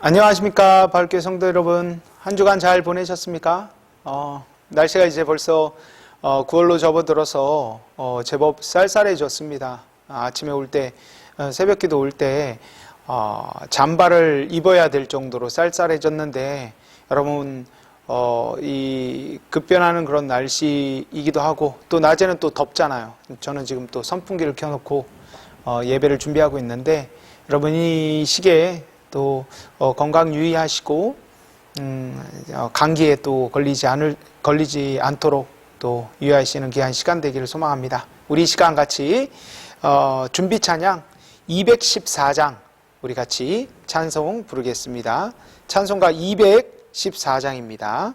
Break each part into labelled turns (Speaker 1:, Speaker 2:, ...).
Speaker 1: 안녕하십니까 밝교회 성도 여러분, 한 주간 잘 보내셨습니까? 날씨가 이제 벌써 9월로 접어들어서 제법 쌀쌀해졌습니다. 아침에 올 때, 새벽기도 올 때 잠바를 입어야 될 정도로 쌀쌀해졌는데, 여러분 이 급변하는 그런 날씨이기도 하고, 또 낮에는 또 덥잖아요. 저는 지금 또 선풍기를 켜놓고 예배를 준비하고 있는데, 여러분 이 시기에 또 건강 유의하시고 감기에 또 걸리지 않도록 또 유의하시는 귀한 시간 되기를 소망합니다. 우리 이 시간 같이 준비 찬양 214장 우리 같이 찬송 부르겠습니다. 찬송가 214장입니다.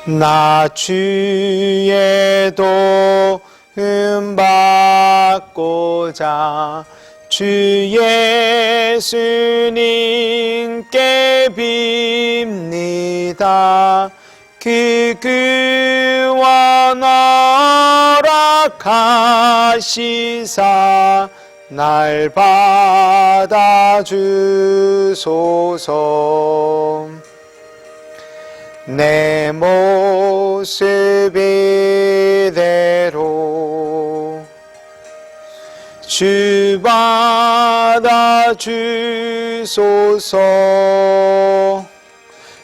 Speaker 1: 나 주의 도움 받고자 주 예수님께 빕니다. 그 구원 허락하시사 날 받아주소서. 내 모습 이대로 주 받아주소서.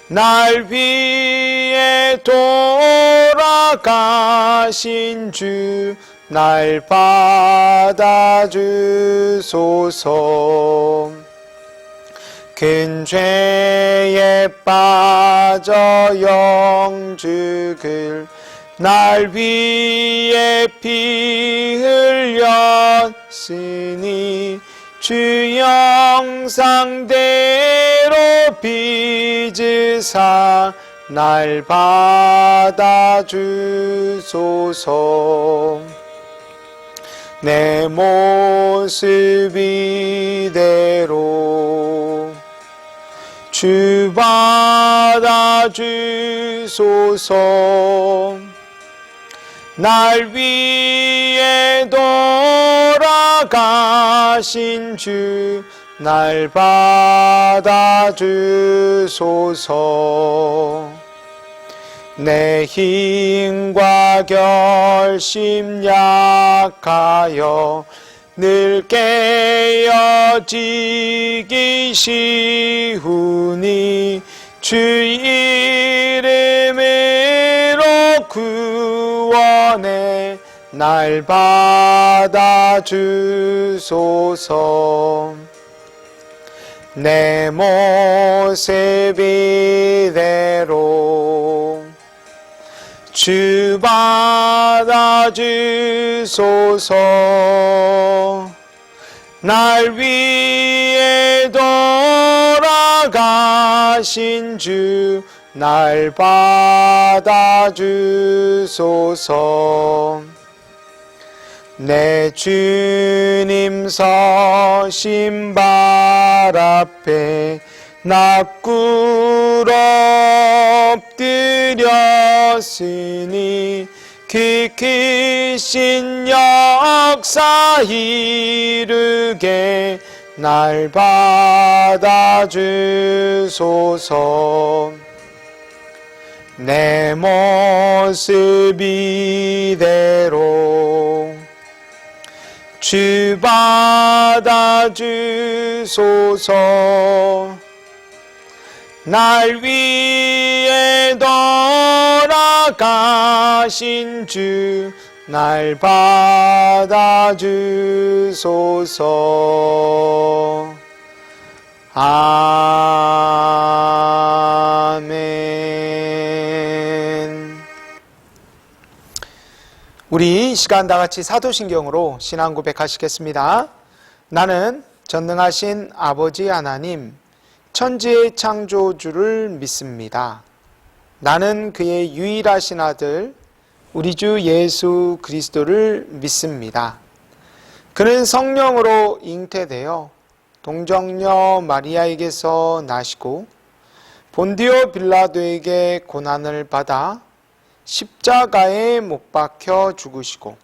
Speaker 1: 날 위해 돌아가신 주 날 받아주소서. 큰 죄에 빠져 영죽을 날 위해 피 흘렸으니 주 형상대로 빚으사 날 받아주소서. 내 모습 이대로 주 받아주소서. 날 위해 돌아가신 주 날 받아주소서. 내 힘과 결심 약하여 늘 깨어지기 쉬우니 주 이름으로 구원해 날 받아주소서. 내 모습 이대로 주 받아주소서. 날 위해 돌아가신 주 날 받아주소서. 내 주님 서신 발 앞에 나 꿇어 엎드렸으니 그 크신 역사 이루게 날 받아주소서. 내 모습 이대로 주 받아주소서. 날 위해 돌아가신 주 날 받아주소서. 아멘. 우리 이 시간 다 같이 사도신경으로 신앙 고백하시겠습니다. 나는 전능하신 아버지 하나님 천지의 창조주를 믿습니다. 나는 그의 유일하신 아들 우리 주 예수 그리스도를 믿습니다. 그는 성령으로 잉태되어 동정녀 마리아에게서 나시고 본디오 빌라도에게 고난을 받아 십자가에 못 박혀 죽으시고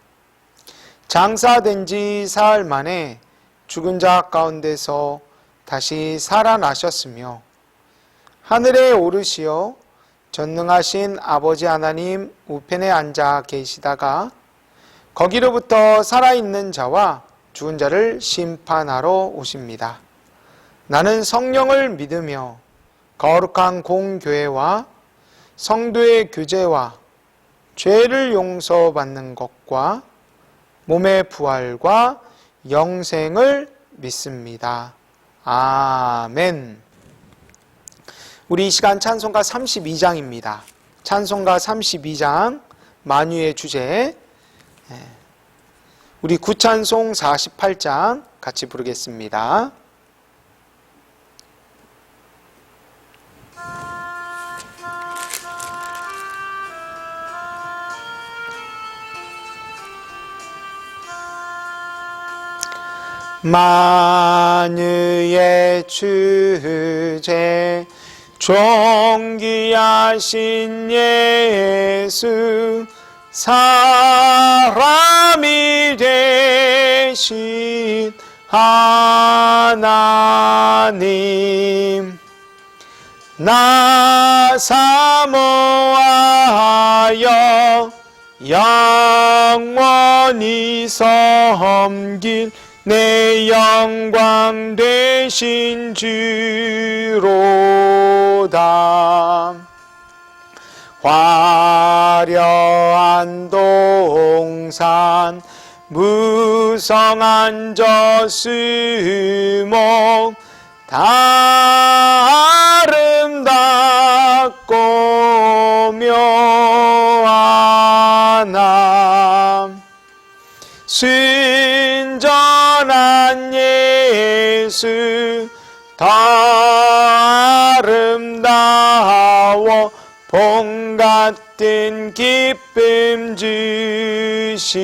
Speaker 1: 장사된 지 사흘 만에 죽은 자 가운데서 다시 살아나셨으며 하늘에 오르시어 전능하신 아버지 하나님 우편에 앉아 계시다가 거기로부터 살아있는 자와 죽은 자를 심판하러 오십니다. 나는 성령을 믿으며 거룩한 공교회와 성도의 교제와 죄를 용서받는 것과 몸의 부활과 영생을 믿습니다. 아멘. 우리 이 시간 찬송가 32장입니다. 찬송가 32장 만유의 주제, 우리 구찬송 48장 같이 부르겠습니다. 만유의 주제 존귀하신 예수 사람이 되신 하나님 나 사모하여 영원히 섬길 내 영광 되신 주로다. 화려한 동산 무성한 저수목 다 아름답고 묘하나 순전한 예수 더 아름다워 봄 같은 기쁨 주시네.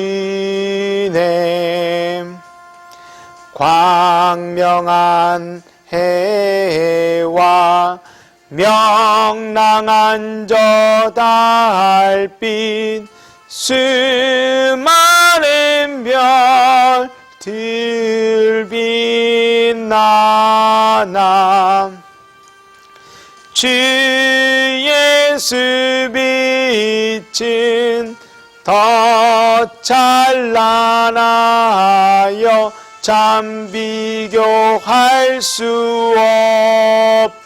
Speaker 1: 광명한 해와 명랑한 저 달빛 수많은 별들 빛나나 주 예수 빛은 더 찬란하여 참 비교할 수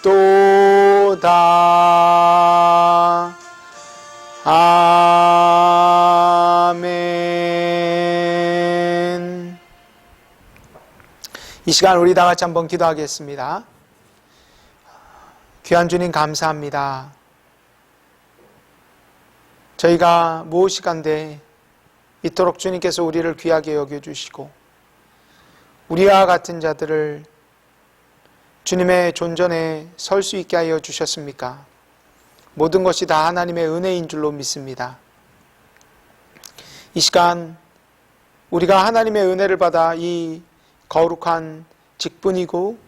Speaker 1: 없도다. 아멘. 이 시간 우리 다 같이 한번 기도하겠습니다. 귀한 주님 감사합니다. 저희가 무엇이간데 이토록 주님께서 우리를 귀하게 여겨주시고 우리와 같은 자들을 주님의 존전에 설 수 있게 하여 주셨습니까? 모든 것이 다 하나님의 은혜인 줄로 믿습니다. 이 시간 우리가 하나님의 은혜를 받아 이 거룩한 직분이고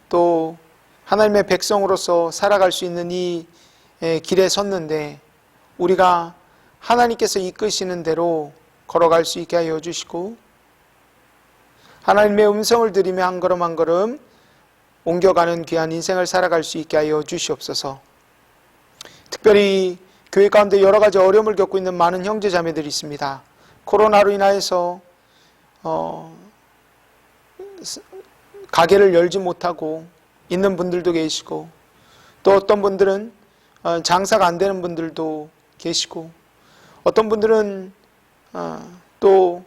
Speaker 1: 또 하나님의 백성으로서 살아갈 수 있는 이 길에 섰는데 우리가 하나님께서 이끄시는 대로 걸어갈 수 있게 하여 주시고 하나님의 음성을 들으며 한 걸음 한 걸음 옮겨가는 귀한 인생을 살아갈 수 있게 하여 주시옵소서. 특별히 교회 가운데 여러 가지 어려움을 겪고 있는 많은 형제 자매들이 있습니다. 코로나로 인하여서 가게를 열지 못하고 있는 분들도 계시고 또 어떤 분들은 장사가 안 되는 분들도 계시고 어떤 분들은 또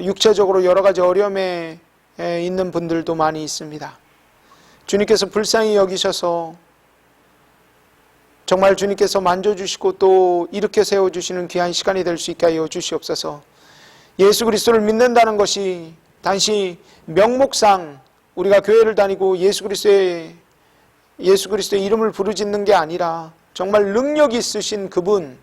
Speaker 1: 육체적으로 여러 가지 어려움에 있는 분들도 많이 있습니다. 주님께서 불쌍히 여기셔서 정말 주님께서 만져주시고 또 일으켜 세워주시는 귀한 시간이 될 수 있게 하여 주시옵소서. 예수 그리스도를 믿는다는 것이 단지 명목상 우리가 교회를 다니고 예수 그리스도의 이름을 부르짖는 게 아니라 정말 능력이 있으신 그분,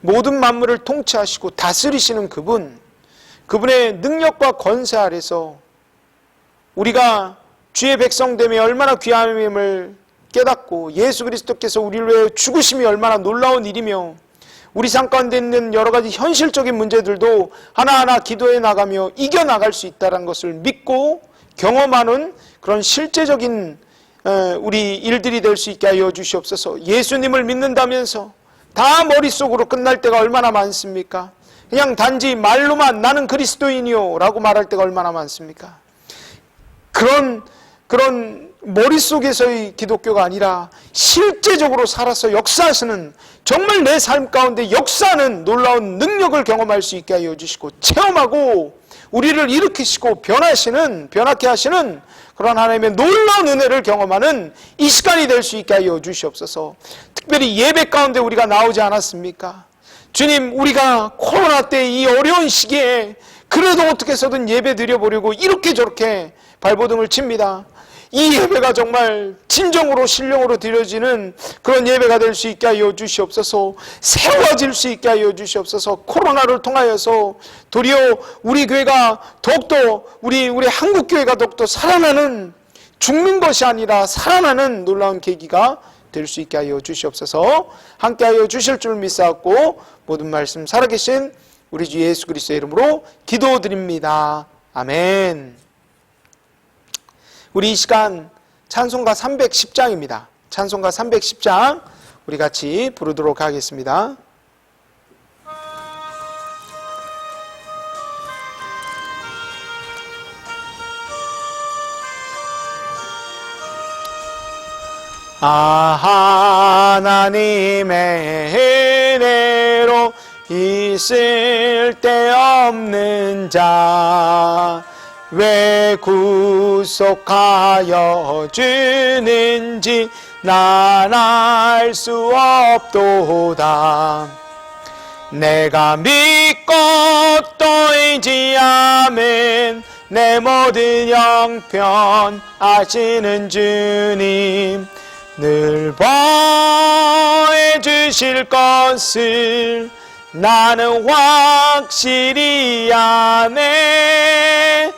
Speaker 1: 모든 만물을 통치하시고 다스리시는 그분의 능력과 권세 아래서 우리가 주의 백성됨이 얼마나 귀함을 깨닫고 예수 그리스도께서 우리를 위해 죽으심이 얼마나 놀라운 일이며 우리 삶 가운데 있는 여러 가지 현실적인 문제들도 하나하나 기도해 나가며 이겨나갈 수 있다는 것을 믿고 경험하는 그런 실제적인 우리 일들이 될 수 있게 하여 주시옵소서. 예수님을 믿는다면서 다 머릿속으로 끝날 때가 얼마나 많습니까? 그냥 단지 말로만 나는 그리스도인이요 라고 말할 때가 얼마나 많습니까? 그런 머릿속에서의 기독교가 아니라 실제적으로 살아서 역사하시는, 정말 내 삶 가운데 역사하는 놀라운 능력을 경험할 수 있게 하여 주시고 체험하고 우리를 일으키시고 변하게 하시는 그런 하나님의 놀라운 은혜를 경험하는 이 시간이 될 수 있게 하여 주시옵소서. 특별히 예배 가운데 우리가 나오지 않았습니까? 주님, 우리가 코로나 때 이 어려운 시기에 그래도 어떻게 해서든 예배 드려보려고 이렇게 저렇게 발버둥을 칩니다. 이 예배가 정말 진정으로 신령으로 드려지는 그런 예배가 될 수 있게 하여 주시옵소서. 세워질 수 있게 하여 주시옵소서. 코로나를 통하여서 도리어 우리 교회가 더욱더 우리 한국교회가 더욱더 살아나는, 죽는 것이 아니라 살아나는 놀라운 계기가 될 수 있게 하여 주시옵소서. 함께 하여 주실 줄 믿사옵고 모든 말씀 살아계신 우리 주 예수 그리스도의 이름으로 기도드립니다. 아멘. 우리 이 시간 찬송가 310장입니다. 찬송가 310장 우리 같이 부르도록 하겠습니다. 하나님의 은혜로 있을 데 없는 자 왜 구속하여 주는지 난 알 수 없도다. 내가 믿고 또 의지하면 내 모든 형편 아시는 주님 늘 보해 주실 것을 나는 확실히 아네.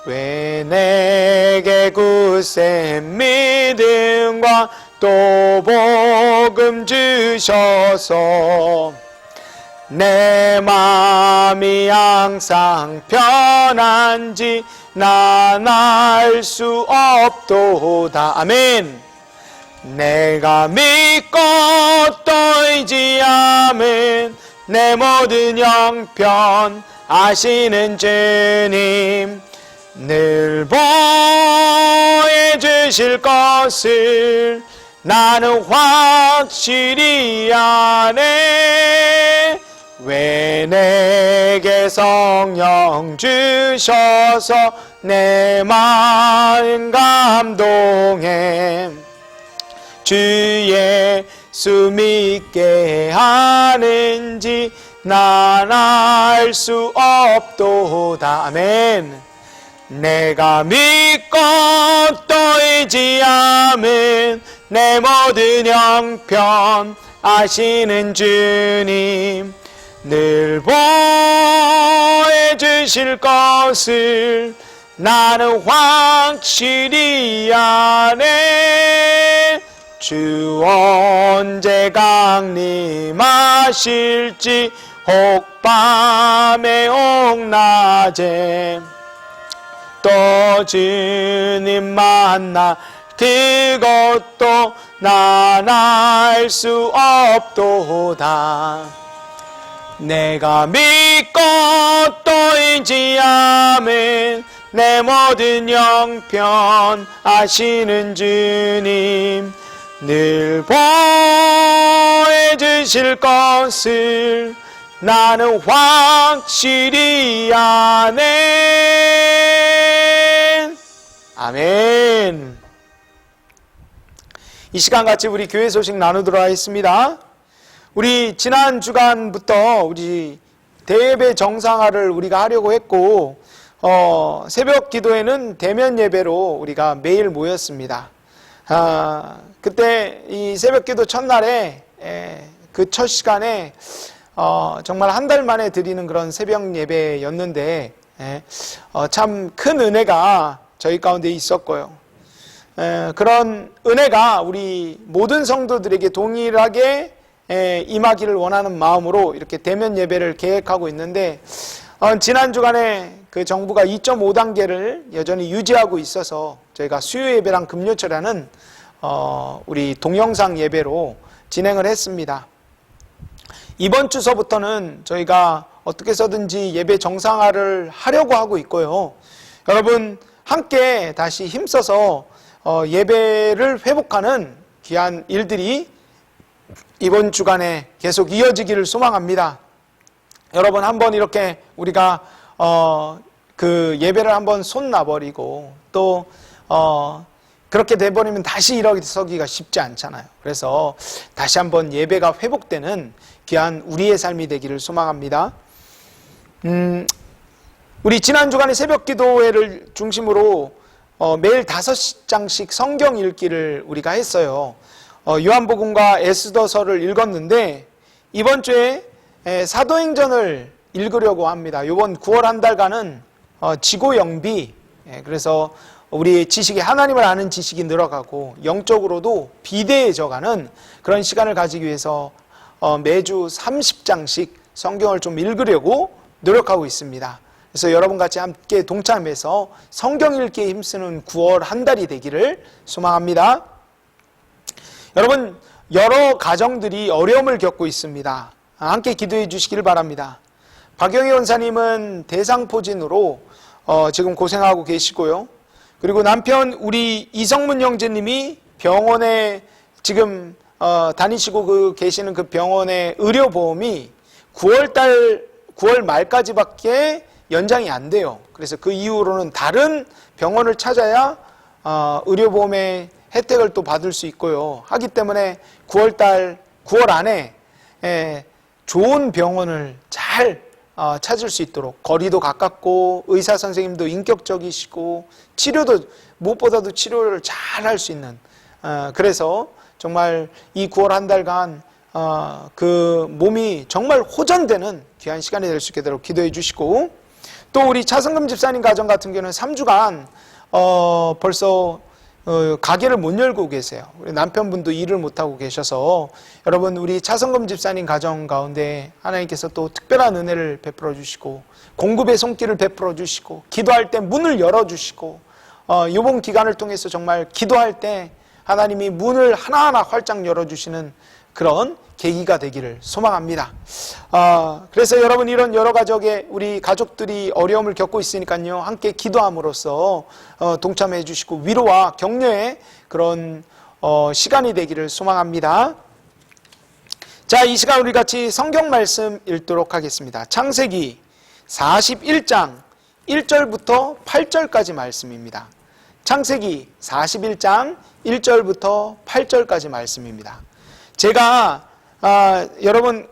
Speaker 1: 왜 내게 굳센 믿음과 또 복음 주셔서 내 마음이 항상 편한지 난 알 수 없도다. 아멘. 내가 믿고 또 의지하면 내 모든 형편 아시는 주님 늘 보해 주실 것을 나는 확실히 아네. 왜 내게 성령 주셔서 내 마음 감동해 주 예수 믿게 하는지 난 알 수 없도다. 아멘. 내가 믿고 또 의지하면 내 모든 형편 아시는 주님 늘 보해 주실 것을 나는 확실히 아네. 주 언제 강림하실지 혹 밤에 혹 낮에 또 주님 만나 그것도 난 알 수 없도다. 내가 믿고 또 의지하면 내 모든 형편 아시는 주님 늘 보해 주실 것을 나는 확실히 아네. 아멘. 이 시간 같이 우리 교회 소식 나누도록 하겠습니다. 우리 지난 주간부터 우리 대예배 정상화를 우리가 하려고 했고 새벽 기도에는 대면 예배로 우리가 매일 모였습니다. 그때 이 새벽 기도 첫날에 그 첫 시간에 정말 한 달 만에 드리는 그런 새벽 예배였는데 참 큰 은혜가 저희 가운데 있었고요. 그런 은혜가 우리 모든 성도들에게 동일하게 임하기를 원하는 마음으로 이렇게 대면 예배를 계획하고 있는데, 지난 주간에 그 정부가 2.5단계를 여전히 유지하고 있어서 저희가 수요 예배랑 금요철에는 우리 동영상 예배로 진행을 했습니다. 이번 주서부터는 저희가 어떻게 해서든지 예배 정상화를 하려고 하고 있고요. 여러분 함께 다시 힘써서 예배를 회복하는 귀한 일들이 이번 주간에 계속 이어지기를 소망합니다. 여러분 한번 이렇게 우리가 그 예배를 한번 손 놔버리고 또 그렇게 돼버리면 다시 일어서기가 쉽지 않잖아요. 그래서 다시 한번 예배가 회복되는 귀한 우리의 삶이 되기를 소망합니다. 우리 지난 주간에 새벽 기도회를 중심으로 매일 5장씩 성경 읽기를 우리가 했어요. 요한복음과 에스더서를 읽었는데 이번 주에 사도행전을 읽으려고 합니다. 이번 9월 한 달간은 지고영비, 그래서 우리 지식이, 하나님을 아는 지식이 늘어가고 영적으로도 비대해져가는 그런 시간을 가지기 위해서 매주 30장씩 성경을 좀 읽으려고 노력하고 있습니다. 그래서 여러분 같이 함께 동참해서 성경 읽기에 힘쓰는 9월 한 달이 되기를 소망합니다. 여러분, 여러 가정들이 어려움을 겪고 있습니다. 함께 기도해 주시기를 바랍니다. 박영희 원사님은 대상포진으로 지금 고생하고 계시고요. 그리고 남편 우리 이성문 형제님이 병원에 지금 다니시고 계시는 그 병원의 의료보험이 9월 말까지밖에 연장이 안 돼요. 그래서 그 이후로는 다른 병원을 찾아야 의료보험의 혜택을 또 받을 수 있고요. 하기 때문에 9월 안에 좋은 병원을 잘 찾을 수 있도록, 거리도 가깝고 의사 선생님도 인격적이시고 치료도 무엇보다도 치료를 잘 할 수 있는, 그래서 정말 이 9월 한 달간 그 몸이 정말 호전되는 귀한 시간이 될 수 있게 되도록 기도해 주시고, 또 우리 차성금 집사님 가정 같은 경우는 3주간 벌써 가게를 못 열고 계세요. 우리 남편분도 일을 못하고 계셔서 여러분 우리 차성금 집사님 가정 가운데 하나님께서 또 특별한 은혜를 베풀어 주시고 공급의 손길을 베풀어 주시고 기도할 때 문을 열어 주시고 이번 기간을 통해서 정말 기도할 때 하나님이 문을 하나하나 활짝 열어주시는 그런 계기가 되기를 소망합니다. 그래서 여러분 이런 여러 가족의 우리 가족들이 어려움을 겪고 있으니까요. 함께 기도함으로써 동참해 주시고 위로와 격려의 그런 시간이 되기를 소망합니다. 자, 이 시간 우리 같이 성경 말씀 읽도록 하겠습니다. 창세기 41장 1절부터 8절까지 말씀입니다. 창세기 41장 1절부터 8절까지 말씀입니다. 제가 여러분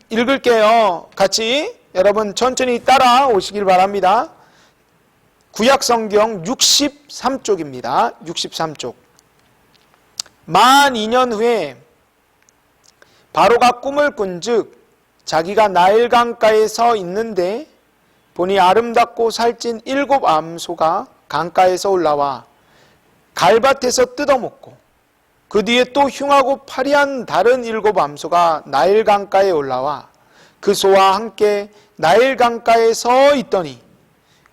Speaker 1: 읽을게요. 같이 여러분 천천히 따라오시길 바랍니다. 구약성경 63쪽입니다. 63쪽. 만 2년 후에 바로가 꿈을 꾼즉 자기가 나일 강가에 서 있는데 보니 아름답고 살찐 7 암소가 강가에서 올라와 갈밭에서 뜯어먹고 그 뒤에 또 흉하고 파리한 다른 7 암소가 나일 강가에 올라와 그 소와 함께 나일 강가에 서 있더니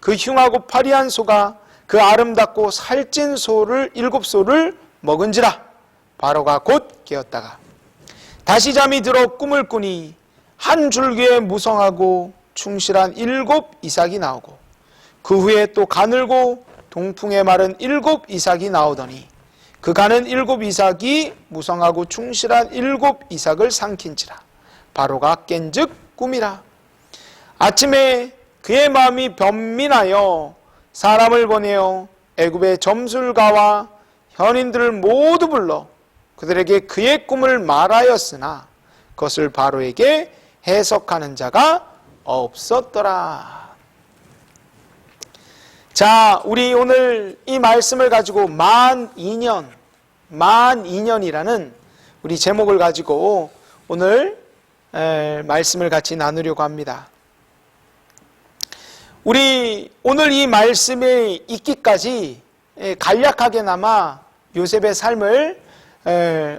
Speaker 1: 그 흉하고 파리한 소가 그 아름답고 살찐 소를 7소를 먹은지라. 바로가 곧 깨었다가 다시 잠이 들어 꿈을 꾸니 한 줄기에 무성하고 충실한 7 이삭이 나오고 그 후에 또 가늘고 동풍에 마른 7 이삭이 나오더니 그 가는 7 이삭이 무성하고 충실한 7 이삭을 삼킨지라. 바로가 깬즉 꿈이라. 아침에 그의 마음이 변민하여 사람을 보내어 애굽의 점술가와 현인들을 모두 불러 그들에게 그의 꿈을 말하였으나 그것을 바로에게 해석하는 자가 없었더라. 자, 우리 오늘 이 말씀을 가지고 만 2년이라는 우리 제목을 가지고 오늘 말씀을 같이 나누려고 합니다. 우리 오늘 이 말씀에 있기까지 간략하게나마 요셉의 삶을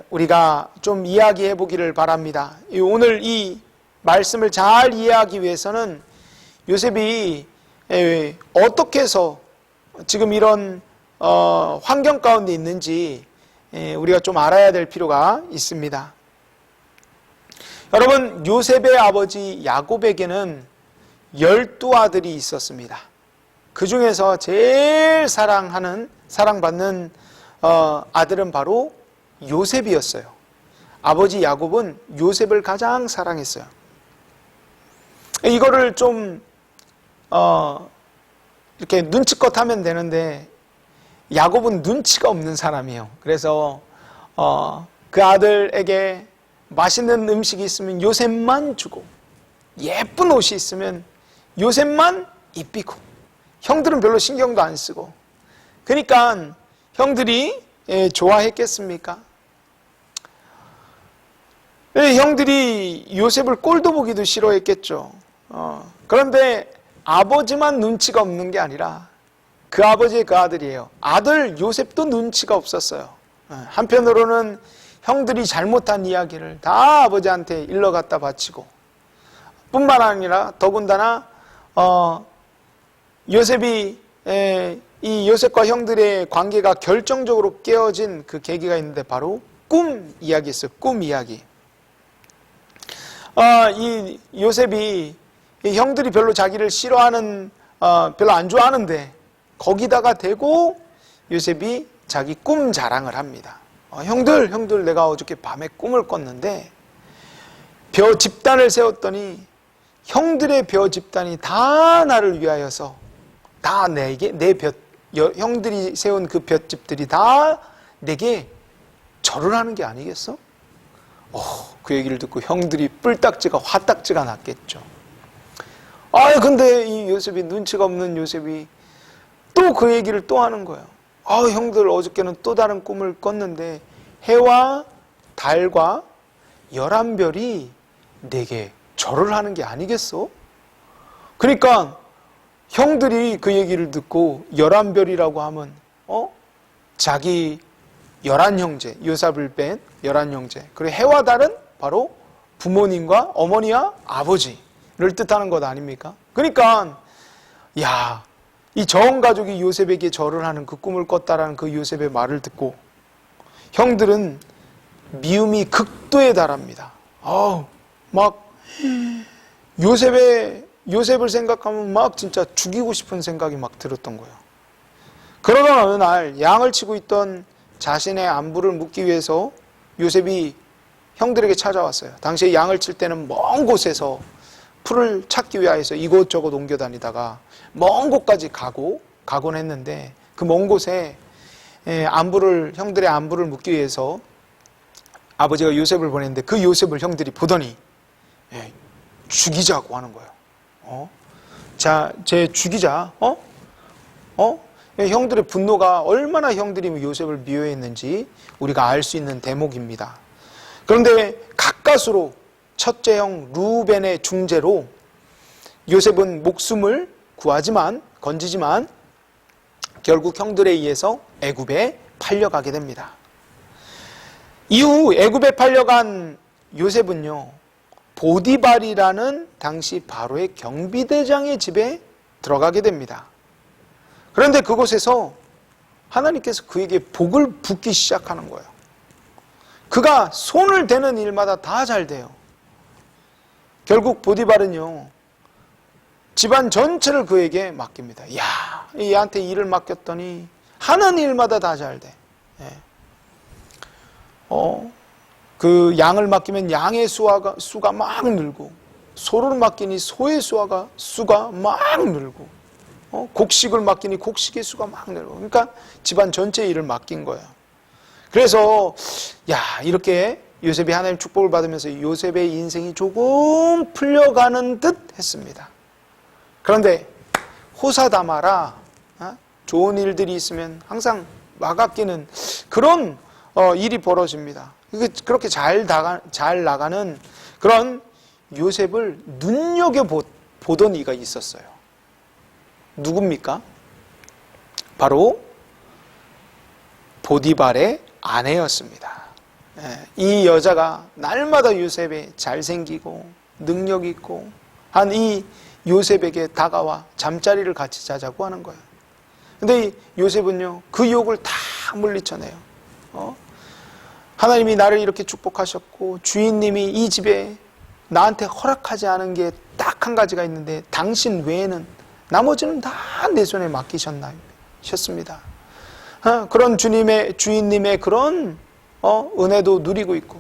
Speaker 1: 우리가 좀 이야기해 보기를 바랍니다. 오늘 이 말씀을 잘 이해하기 위해서는 요셉이 어떻게 해서 지금 이런 환경 가운데 있는지 우리가 좀 알아야 될 필요가 있습니다. 여러분, 요셉의 아버지 야곱에게는 12아들이 있었습니다. 그 중에서 제일 사랑받는 아들은 바로 요셉이었어요. 아버지 야곱은 요셉을 가장 사랑했어요. 이거를 좀 이렇게 눈치껏 하면 되는데 야곱은 눈치가 없는 사람이에요. 그래서 그 아들에게 맛있는 음식이 있으면 요셉만 주고, 예쁜 옷이 있으면 요셉만 입히고, 형들은 별로 신경도 안 쓰고. 그러니까 형들이 좋아했겠습니까? 형들이 요셉을 꼴도 보기도 싫어했겠죠. 그런데 아버지만 눈치가 없는 게 아니라 그 아버지의 그 아들이에요. 아들 요셉도 눈치가 없었어요. 한편으로는 형들이 잘못한 이야기를 다 아버지한테 일러 갖다 바치고, 뿐만 아니라 더군다나 요셉이 이 요셉과 형들의 관계가 결정적으로 깨어진 그 계기가 있는데 바로 꿈 이야기였어요. 꿈 이야기. 이 요셉이 이 형들이 별로 자기를 싫어하는, 별로 안 좋아하는데 거기다가 대고 요셉이 자기 꿈 자랑을 합니다. 형들 내가 어저께 밤에 꿈을 꿨는데 벼 집단을 세웠더니 형들의 벼 집단이 다 나를 위하여서 다 내게 형들이 세운 그 벼집들이 다 내게 절을 하는 게 아니겠어? 그 얘기를 듣고 형들이 뿔딱지가 화딱지가 났겠죠. 근데 이 요셉이, 눈치가 없는 요셉이 또 그 얘기를 또 하는 거예요. 형들 어저께는 또 다른 꿈을 꿨는데 해와 달과 11별이 내게 절을 하는 게 아니겠어? 그러니까 형들이 그 얘기를 듣고 11별이라고 하면 자기 11형제, 요셉을 뺀 11형제, 그리고 해와 달은 바로 부모님과 어머니와 아버지를 뜻하는 것 아닙니까? 그러니까 이 전 가족이 요셉에게 절을 하는 그 꿈을 꿨다라는 그 요셉의 말을 듣고 형들은 미움이 극도에 달합니다. 막 요셉을 생각하면 막 진짜 죽이고 싶은 생각이 막 들었던 거예요. 그러던 어느 날 양을 치고 있던 자신의 안부를 묻기 위해서 요셉이 형들에게 찾아왔어요. 당시에 양을 칠 때는 먼 곳에서 풀을 찾기 위해서 이곳저곳 옮겨다니다가 먼 곳까지 가곤 했는데 그 먼 곳에 형들의 안부를 묻기 위해서 아버지가 요셉을 보냈는데 그 요셉을 형들이 보더니 죽이자고 하는 거예요. 쟤 죽이자. 형들의 분노가 얼마나 형들이 요셉을 미워했는지 우리가 알 수 있는 대목입니다. 그런데 가까스로 첫째 형 루벤의 중재로 요셉은 목숨을 건지지만 결국 형들에 의해서 애굽에 팔려가게 됩니다. 이후 애굽에 팔려간 요셉은요, 보디발이라는 당시 바로의 경비대장의 집에 들어가게 됩니다. 그런데 그곳에서 하나님께서 그에게 복을 붓기 시작하는 거예요. 그가 손을 대는 일마다 다 잘 돼요. 결국 보디발은요, 집안 전체를 그에게 맡깁니다. 얘한테 일을 맡겼더니 하는 일마다 다 잘 돼. 그 양을 맡기면 양의 수가 막 늘고, 소를 맡기니 소의 수가 막 늘고, 곡식을 맡기니 곡식의 수가 막 늘고. 그러니까 집안 전체 일을 맡긴 거예요. 그래서 이렇게 요셉이 하나님 축복을 받으면서 요셉의 인생이 조금 풀려가는 듯 했습니다. 그런데 호사다마라, 좋은 일들이 있으면 항상 막아끼는 그런 일이 벌어집니다. 그렇게 잘 나가는 그런 요셉을 눈여겨보던 이가 있었어요. 누굽니까? 바로 보디발의 아내였습니다. 이 여자가 날마다 요셉의 잘생기고 능력 있고 한 이 요셉에게 다가와 잠자리를 같이 자자고 하는 거예요. 근데 이 요셉은요, 그 유혹을 다 물리쳐내요. 하나님이 나를 이렇게 축복하셨고 주인님이 이 집에 나한테 허락하지 않은 게 딱 한 가지가 있는데 당신 외에는 나머지는 다 내 손에 맡기셨습니다. 그런 주인님의 그런 은혜도 누리고 있고,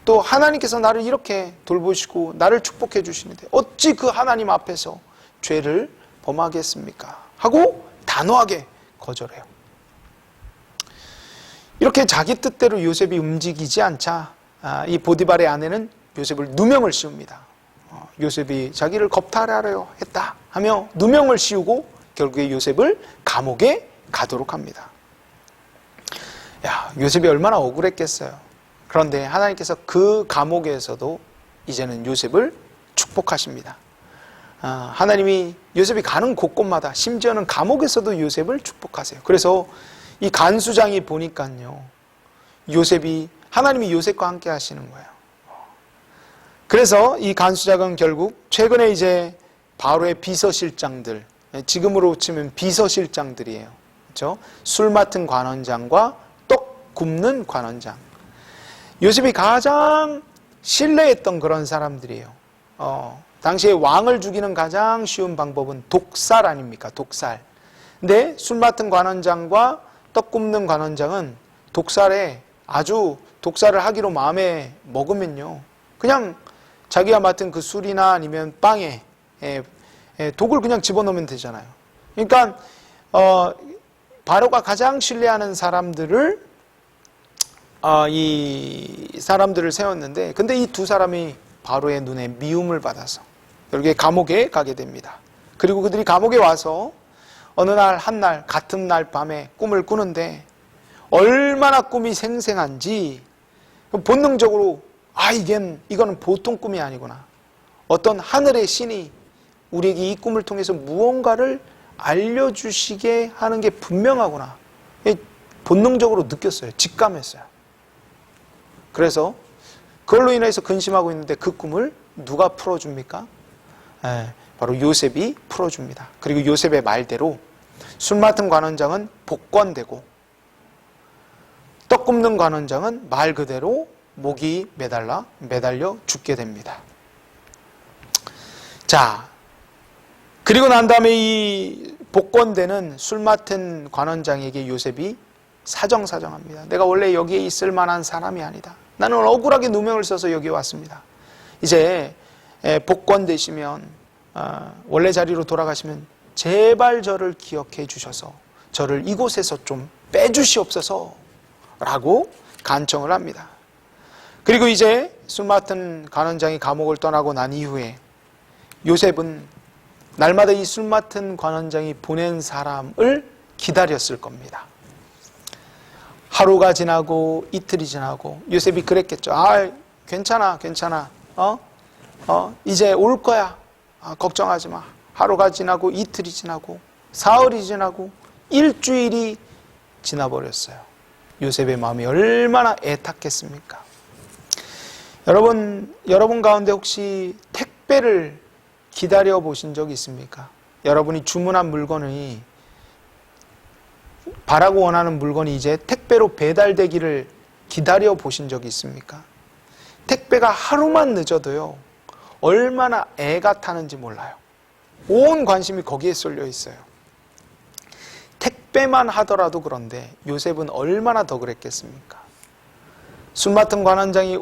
Speaker 1: 또 하나님께서 나를 이렇게 돌보시고 나를 축복해 주시는데 어찌 그 하나님 앞에서 죄를 범하겠습니까? 하고 단호하게 거절해요. 이렇게 자기 뜻대로 요셉이 움직이지 않자 이 보디발의 아내는 요셉을 누명을 씌웁니다. 요셉이 자기를 겁탈하려 했다 하며 누명을 씌우고 결국에 요셉을 감옥에 가도록 합니다. 요셉이 얼마나 억울했겠어요. 그런데 하나님께서 그 감옥에서도 이제는 요셉을 축복하십니다. 하나님이 요셉이 가는 곳곳마다, 심지어는 감옥에서도 요셉을 축복하세요. 그래서 이 간수장이 보니까요, 하나님이 요셉과 함께 하시는 거예요. 그래서 이 간수장은 결국 최근에 이제 바로의 비서실장들, 지금으로 치면 비서실장들이에요. 그렇죠? 술 맡은 관원장과 떡 굽는 관원장. 요셉이 가장 신뢰했던 그런 사람들이에요. 당시에 왕을 죽이는 가장 쉬운 방법은 독살 아닙니까? 독살. 근데 술 맡은 관원장과 떡 굽는 관원장은 독살을 하기로 마음에 먹으면요, 그냥 자기가 맡은 그 술이나 아니면 빵에 독을 그냥 집어넣으면 되잖아요. 그러니까 바로가 가장 신뢰하는 이 사람들을 세웠는데, 근데 이 두 사람이 바로의 눈에 미움을 받아서 결국에 감옥에 가게 됩니다. 그리고 그들이 감옥에 와서 어느 날 한날 같은 날 밤에 꿈을 꾸는데 얼마나 꿈이 생생한지 본능적으로 이거는 보통 꿈이 아니구나. 어떤 하늘의 신이 우리에게 이 꿈을 통해서 무언가를 알려주시게 하는 게 분명하구나. 본능적으로 느꼈어요. 직감했어요. 그래서 그걸로 인해서 근심하고 있는데 그 꿈을 누가 풀어줍니까? 바로 요셉이 풀어줍니다. 그리고 요셉의 말대로 술 맡은 관원장은 복권되고 떡 굽는 관원장은 말 그대로 목이 매달려 죽게 됩니다. 자, 그리고 난 다음에 이 복권되는 술 맡은 관원장에게 요셉이 사정합니다. 내가 원래 여기에 있을 만한 사람이 아니다. 나는 억울하게 누명을 써서 여기 왔습니다. 이제 복권되시면 원래 자리로 돌아가시면 제발 저를 기억해 주셔서 저를 이곳에서 좀 빼주시옵소서 라고 간청을 합니다. 그리고 이제 술 맡은 관원장이 감옥을 떠나고 난 이후에 요셉은 날마다 이 술 맡은 관원장이 보낸 사람을 기다렸을 겁니다. 하루가 지나고 이틀이 지나고 요셉이 그랬겠죠. 괜찮아. 이제 올 거야. 걱정하지 마. 하루가 지나고 이틀이 지나고 사흘이 지나고 일주일이 지나버렸어요. 요셉의 마음이 얼마나 애탔겠습니까? 여러분 가운데 혹시 택배를 기다려 보신 적 있습니까? 여러분이 주문한 물건이, 바라고 원하는 물건이 이제 택배로 배달되기를 기다려 보신 적이 있습니까? 택배가 하루만 늦어도요, 얼마나 애가 타는지 몰라요. 온 관심이 거기에 쏠려 있어요. 택배만 하더라도 그런데 요셉은 얼마나 더 그랬겠습니까? 술 맡은 관원장이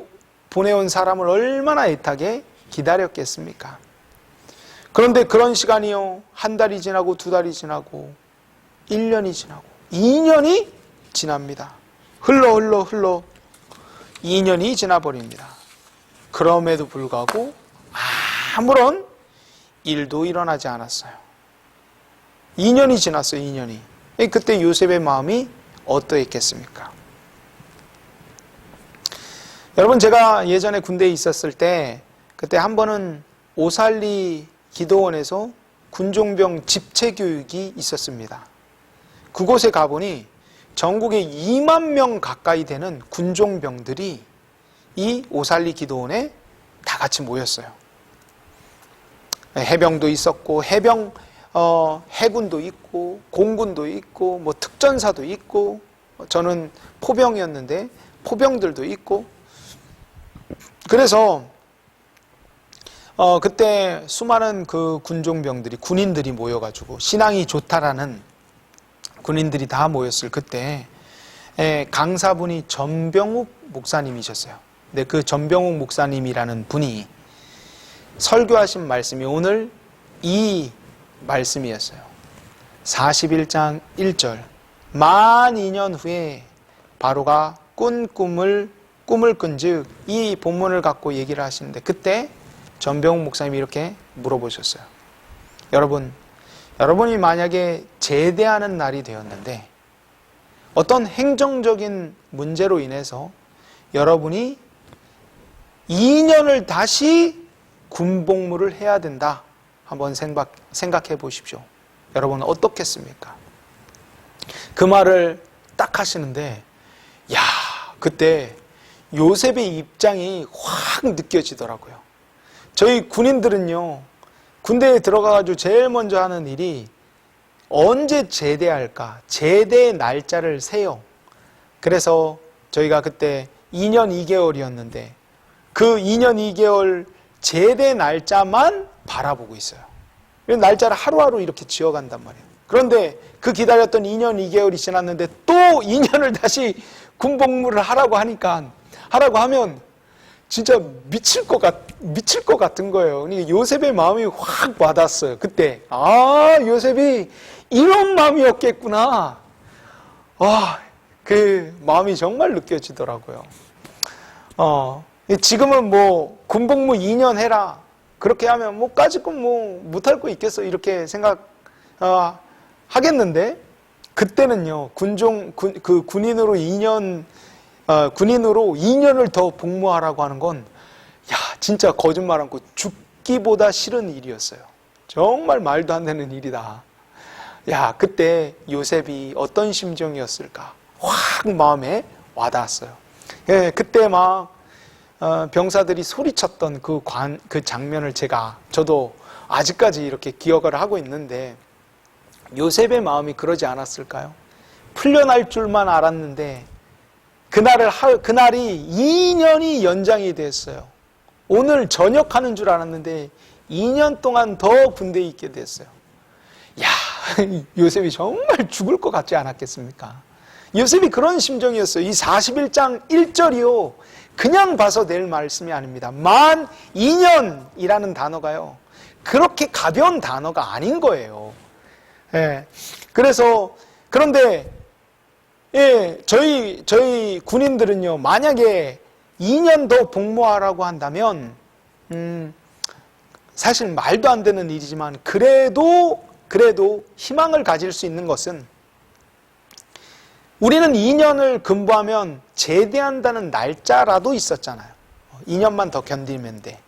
Speaker 1: 보내온 사람을 얼마나 애타게 기다렸겠습니까? 그런데 그런 시간이요, 한 달이 지나고 두 달이 지나고 1년이 지나고 2년이 지납니다. 흘러 2년이 지나버립니다. 그럼에도 불구하고 아무런 일도 일어나지 않았어요. 2년이 지났어요. 2년이. 그때 요셉의 마음이 어떠했겠습니까? 여러분, 제가 예전에 군대에 있었을 때 그때 한 번은 오살리 기도원에서 군종병 집체 교육이 있었습니다. 그곳에 가보니 전국에 2만 명 가까이 되는 군종병들이 이 오살리 기도원에 다 같이 모였어요. 해병도 있었고 해군도 있고 공군도 있고 뭐 특전사도 있고, 저는 포병이었는데 포병들도 있고, 그래서 그때 수많은 그 군종병들이, 군인들이 모여가지고 신앙이 좋다라는 군인들이 다 모였을 그때 강사분이 전병욱 목사님이셨어요. 근데 그 전병욱 목사님이라는 분이 설교하신 말씀이 오늘 이 말씀이었어요. 41장 1절. 만 2년 후에 바로가 꾼 꿈을 꾼즉, 이 본문을 갖고 얘기를 하시는데, 그때 전병욱 목사님이 이렇게 물어보셨어요. 여러분이 만약에 제대하는 날이 되었는데 어떤 행정적인 문제로 인해서 여러분이 2년을 다시 군복무를 해야 된다. 한번 생각해 보십시오. 여러분은 어떻겠습니까? 그 말을 딱 하시는데, 야, 그때 요셉의 입장이 확 느껴지더라고요. 저희 군인들은요, 군대에 들어가가지고 제일 먼저 하는 일이 언제 제대할까? 제대 날짜를 세요. 그래서 저희가 그때 2년 2개월이었는데 그 2년 2개월 제대 날짜만 바라보고 있어요. 날짜를 하루하루 이렇게 지어간단 말이에요. 그런데 그 기다렸던 2년 2개월이 지났는데 또 2년을 다시 군복무를 하라고 하면 진짜 미칠 것 같은 거예요. 그러니까 요셉의 마음이 확 와닿았어요. 그때 요셉이 이런 마음이었겠구나. 그 마음이 정말 느껴지더라고요. 지금은 뭐 군복무 2년 해라, 그렇게 하면 뭐 까짓건 뭐 못할 거 있겠어, 이렇게 생각 하겠는데, 그때는요, 군인으로 2년을 더 복무하라고 하는 건, 진짜 거짓말 않고 죽기보다 싫은 일이었어요. 정말 말도 안 되는 일이다. 그때 요셉이 어떤 심정이었을까? 확 마음에 와닿았어요. 그때 막 병사들이 소리쳤던 그 장면을 저도 아직까지 이렇게 기억을 하고 있는데, 요셉의 마음이 그러지 않았을까요? 풀려날 줄만 알았는데 그날이 2년이 연장이 됐어요. 오늘 전역하는 줄 알았는데 2년 동안 더 군대에 있게 됐어요. 요셉이 정말 죽을 것 같지 않았겠습니까? 요셉이 그런 심정이었어요. 이 41장 1절이요, 그냥 봐서 낼 말씀이 아닙니다. 만 2년이라는 단어가요, 그렇게 가벼운 단어가 아닌 거예요. 그런데 저희 군인들은요, 만약에 2년 더 복무하라고 한다면 사실 말도 안 되는 일이지만 그래도 희망을 가질 수 있는 것은, 우리는 2년을 근무하면 제대한다는 날짜라도 있었잖아요. 2년만 더 견디면 돼.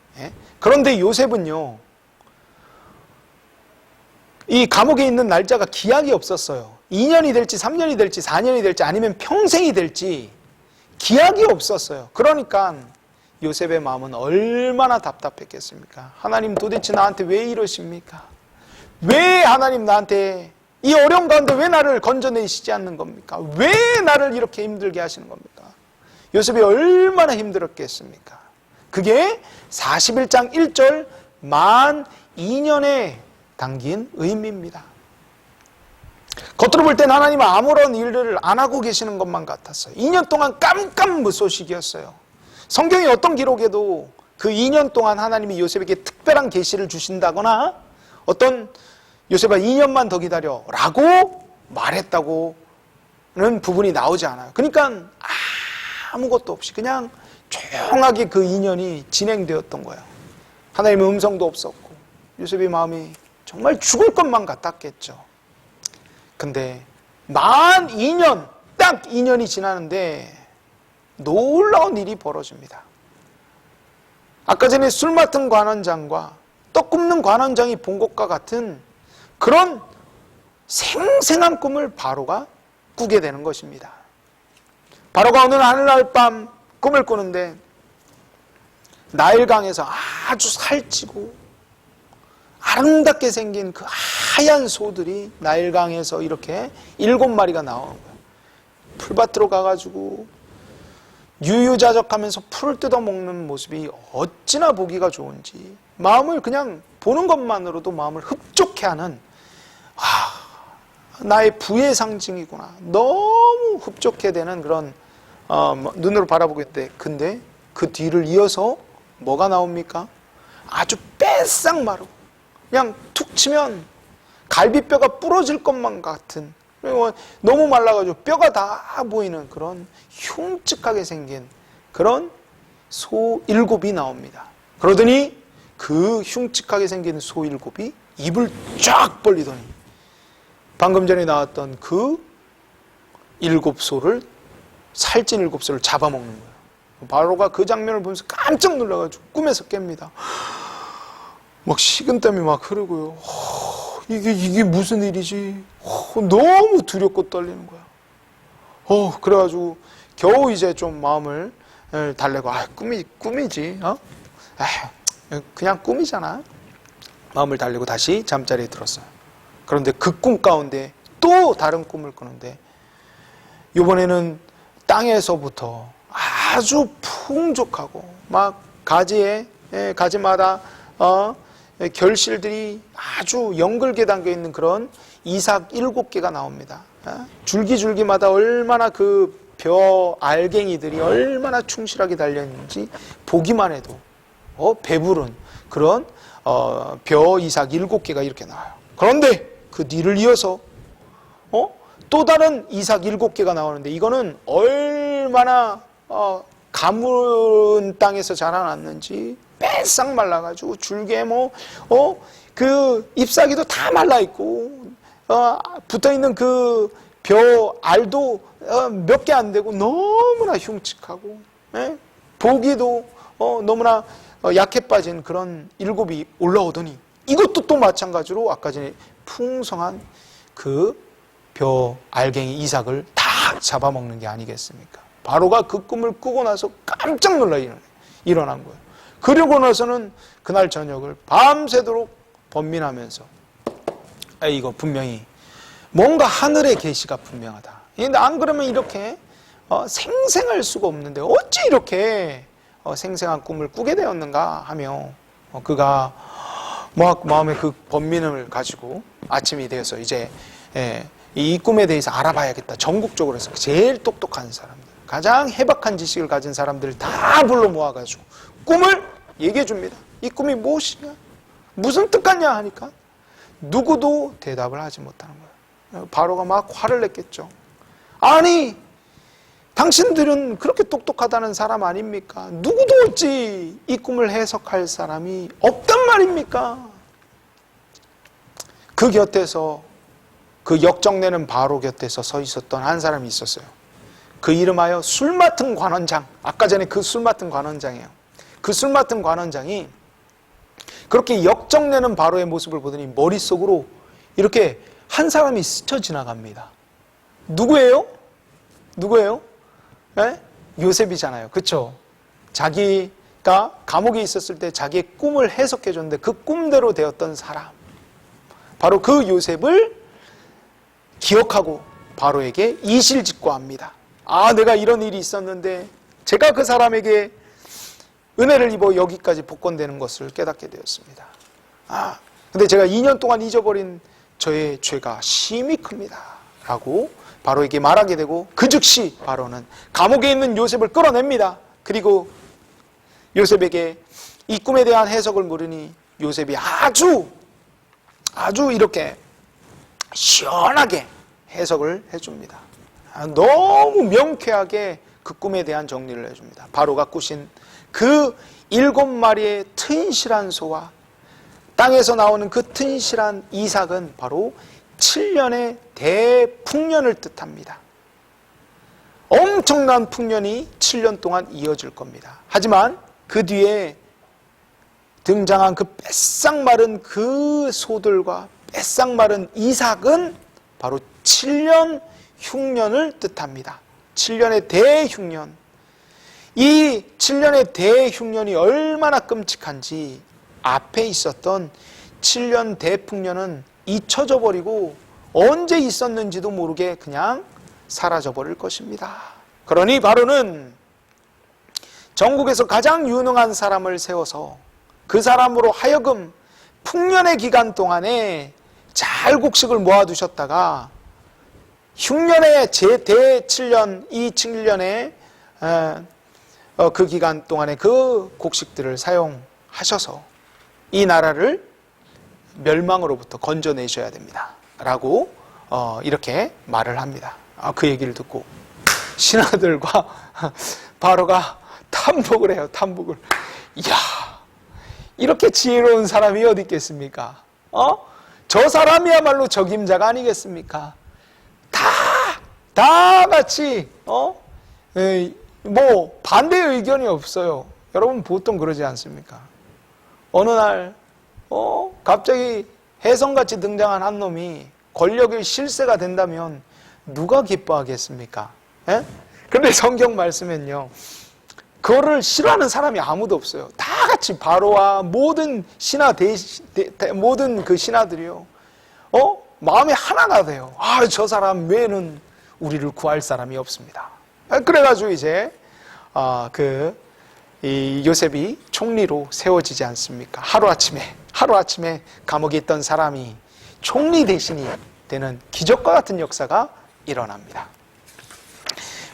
Speaker 1: 그런데 요셉은요, 이 감옥에 있는 날짜가 기약이 없었어요. 2년이 될지 3년이 될지 4년이 될지 아니면 평생이 될지 기약이 없었어요. 그러니까 요셉의 마음은 얼마나 답답했겠습니까? 하나님, 도대체 나한테 왜 이러십니까? 왜 하나님 나한테 이 어려운 가운데 왜 나를 건져내시지 않는 겁니까? 왜 나를 이렇게 힘들게 하시는 겁니까? 요셉이 얼마나 힘들었겠습니까? 그게 41장 1절 만 2년에 담긴 의미입니다. 겉으로 볼 땐 하나님은 아무런 일을 안 하고 계시는 것만 같았어요. 2년 동안 깜깜무소식이었어요. 성경의 어떤 기록에도 그 2년 동안 하나님이 요셉에게 특별한 계시를 주신다거나 어떤 요셉아 2년만 더 기다려 라고 말했다고는 부분이 나오지 않아요. 그러니까 아무것도 없이 그냥 조용하게 그 2년이 진행되었던 거예요. 하나님의 음성도 없었고 요셉의 마음이 정말 죽을 것만 같았겠죠. 근데 만 2년, 딱 2년이 지나는데 놀라운 일이 벌어집니다. 아까 전에 술 맡은 관원장과 떡 굽는 관원장이 본 것과 같은 그런 생생한 꿈을 바로가 꾸게 되는 것입니다. 바로가 어느 하늘날 밤 꿈을 꾸는데 나일강에서 아주 살찌고 아름답게 생긴 그 하얀 소들이 나일강에서 이렇게 7마리가 나오는 거예요. 풀밭으로 가가지고 유유자적하면서 풀을 뜯어먹는 모습이 어찌나 보기가 좋은지 마음을 그냥 보는 것만으로도 마음을 흡족해 하는, 나의 부의 상징이구나, 너무 흡족해 되는 그런 눈으로 바라보게 돼. 근데 그 뒤를 이어서 뭐가 나옵니까? 아주 빼싹 마르고 그냥 툭 치면 갈비뼈가 부러질 것만 같은, 너무 말라가지고 뼈가 다 보이는 그런 흉측하게 생긴 그런 소 7이 나옵니다. 그러더니 그 흉측하게 생긴 소 7이 입을 쫙 벌리더니 방금 전에 나왔던 그 7소를, 살찐 7소를 잡아먹는 거예요. 바로가 그 장면을 보면서 깜짝 놀라가지고 꿈에서 깹니다. 막 식은땀이 막 흐르고요. 이게 무슨 일이지? 너무 두렵고 떨리는 거야. 그래가지고 겨우 이제 좀 마음을 달래고, 꿈이지, 그냥 꿈이잖아. 마음을 달래고 다시 잠자리에 들었어요. 그런데 그 꿈 가운데 또 다른 꿈을 꾸는데, 이번에는 땅에서부터 아주 풍족하고 막 가지마다 결실들이 아주 연글게 담겨 있는 그런 이삭 7개가 나옵니다. 줄기줄기마다 얼마나 그 벼 알갱이들이 얼마나 충실하게 달려있는지 보기만 해도 배부른 그런 벼 이삭 7개가 이렇게 나와요. 그런데 그 뒤를 이어서 또 다른 이삭 7개가 나오는데, 이거는 얼마나 가문 땅에서 자라났는지 빼싹 말라가지고 줄기에 그 잎사귀도 다 말라있고 붙어있는 그 벼 알도 몇 개 안 되고 너무나 흉측하고, 보기도 너무나 약해 빠진 그런 7이 올라오더니, 이것도 또 마찬가지로 아까 전에 풍성한 그 벼 알갱이 이삭을 다 잡아먹는 게 아니겠습니까? 바로가 그 꿈을 꾸고 나서 깜짝 놀라 일어난 거예요. 그러고 나서는 그날 저녁을 밤새도록 번민하면서, 이거 분명히 뭔가 하늘의 계시가 분명하다. 근데 안 그러면 이렇게 생생할 수가 없는데 어찌 이렇게 생생한 꿈을 꾸게 되었는가 하며, 그가 막 마음에 그 번민을 가지고 아침이 되어서 이제 이 꿈에 대해서 알아봐야겠다. 전국적으로 해서 제일 똑똑한 사람들, 가장 해박한 지식을 가진 사람들을 다 불러 모아가지고 꿈을 얘기해 줍니다. 이 꿈이 무엇이냐? 무슨 뜻 같냐 하니까 누구도 대답을 하지 못하는 거예요. 바로가 막 화를 냈겠죠. 아니, 당신들은 그렇게 똑똑하다는 사람 아닙니까? 누구도 어찌 이 꿈을 해석할 사람이 없단 말입니까? 그 곁에서, 그 역정내는 바로 곁에서 서 있었던 한 사람이 있었어요. 그 이름하여 술 맡은 관원장. 아까 전에 그 술 맡은 관원장이에요. 그 술 맡은 관원장이 그렇게 역정내는 바로의 모습을 보더니 머릿속으로 이렇게 한 사람이 스쳐 지나갑니다. 누구예요? 누구예요? 요셉이잖아요. 그렇죠? 자기가 감옥에 있었을 때 자기의 꿈을 해석해 줬는데 그 꿈대로 되었던 사람, 바로 그 요셉을 기억하고 바로에게 이실직고합니다. 내가 이런 일이 있었는데 제가 그 사람에게 은혜를 입어 여기까지 복권되는 것을 깨닫게 되었습니다. 근데 제가 2년 동안 잊어버린 저의 죄가 심히 큽니다. 라고 바로에게 말하게 되고, 그 즉시 바로는 감옥에 있는 요셉을 끌어냅니다. 그리고 요셉에게 이 꿈에 대한 해석을 물으니 요셉이 아주 이렇게 시원하게 해석을 해줍니다. 너무 명쾌하게 그 꿈에 대한 정리를 해줍니다. 바로가 꾸신 그 7마리의 튼실한 소와 땅에서 나오는 그 튼실한 이삭은 바로 7년의 대풍년을 뜻합니다. 엄청난 풍년이 7년 동안 이어질 겁니다. 하지만 그 뒤에 등장한 그 뺏싹 마른 그 소들과 뺏싹 마른 이삭은 바로 7년 흉년을 뜻합니다. 7년의 대흉년. 이 7년의 대흉년이 얼마나 끔찍한지 앞에 있었던 7년 대풍년은 잊혀져 버리고 언제 있었는지도 모르게 그냥 사라져 버릴 것입니다. 그러니 바로는 전국에서 가장 유능한 사람을 세워서 그 사람으로 하여금 풍년의 기간 동안에 잘 곡식을 모아두셨다가 흉년의 대7년, 이 7년의 그 기간 동안에 그 곡식들을 사용하셔서 이 나라를 멸망으로부터 건져내셔야 됩니다. 라고 이렇게 말을 합니다. 그 얘기를 듣고 신하들과 바로가 탐복을 해요. 탐복을. 이야, 이렇게 지혜로운 사람이 어디 있겠습니까? 저 사람이야말로 적임자가 아니겠습니까? 다 같이 뭐 반대 의견이 없어요. 여러분 보통 그러지 않습니까? 어느 날 갑자기 혜성같이 등장한 한 놈이 권력의 실세가 된다면 누가 기뻐하겠습니까? 예? 근데 성경 말씀은요, 그거를 싫어하는 사람이 아무도 없어요. 다 같이 바로와 모든 신하 모든 그 신하들이요, 마음이 하나가 돼요. 저 사람 외에는 우리를 구할 사람이 없습니다. 그래가지고 이제 이 요셉이 총리로 세워지지 않습니까? 하루아침에 감옥에 있던 사람이 총리 대신이 되는 기적과 같은 역사가 일어납니다.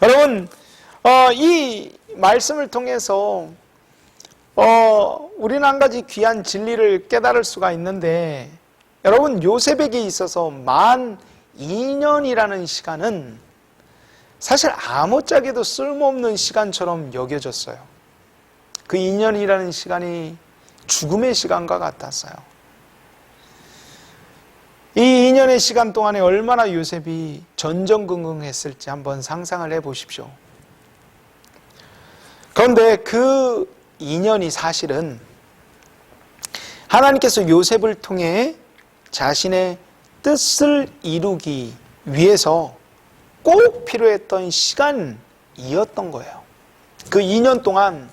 Speaker 1: 여러분, 이 말씀을 통해서 우리는 한 가지 귀한 진리를 깨달을 수가 있는데, 여러분, 요셉에게 있어서 만 2년이라는 시간은 사실 아무짝에도 쓸모없는 시간처럼 여겨졌어요. 그 2년이라는 시간이 죽음의 시간과 같았어요. 이 2년의 시간 동안에 얼마나 요셉이 전전긍긍했을지 한번 상상을 해보십시오. 그런데 그 2년이 사실은 하나님께서 요셉을 통해 자신의 뜻을 이루기 위해서 꼭 필요했던 시간이었던 거예요. 그 2년 동안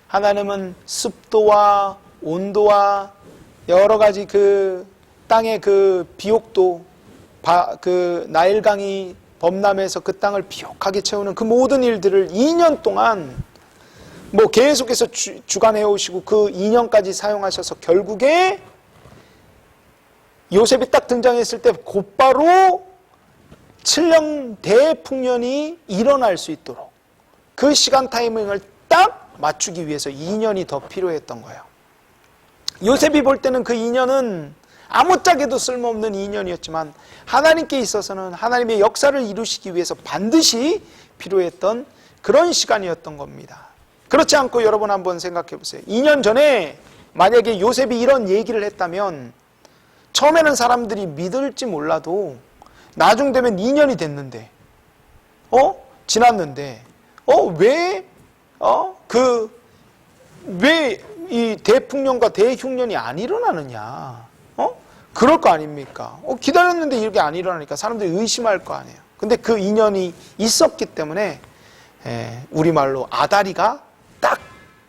Speaker 1: 하나님은 습도와 온도와 여러 가지 그 땅의 그 비옥도, 그 나일강이 범람해서 그 땅을 비옥하게 채우는 그 모든 일들을 2년 동안 뭐 계속해서 주관해 오시고 그 2년까지 사용하셔서 결국에 요셉이 딱 등장했을 때 곧바로 7년 대풍년이 일어날 수 있도록 그 시간 타이밍을 딱 맞추기 위해서 2년이 더 필요했던 거예요. 요셉이 볼 때는 그 2년은 아무짝에도 쓸모없는 2년이었지만 하나님께 있어서는 하나님의 역사를 이루시기 위해서 반드시 필요했던 그런 시간이었던 겁니다. 그렇지 않고 여러분 한번 생각해 보세요. 2년 전에 만약에 요셉이 이런 얘기를 했다면 처음에는 사람들이 믿을지 몰라도 나중 되면 2년이 됐는데 지났는데 왜 이 대풍년과 대흉년이 안 일어나느냐? 그럴 거 아닙니까? 기다렸는데 이렇게 안 일어나니까 사람들이 의심할 거 아니에요. 근데 그 2년이 있었기 때문에 우리말로 아다리가 딱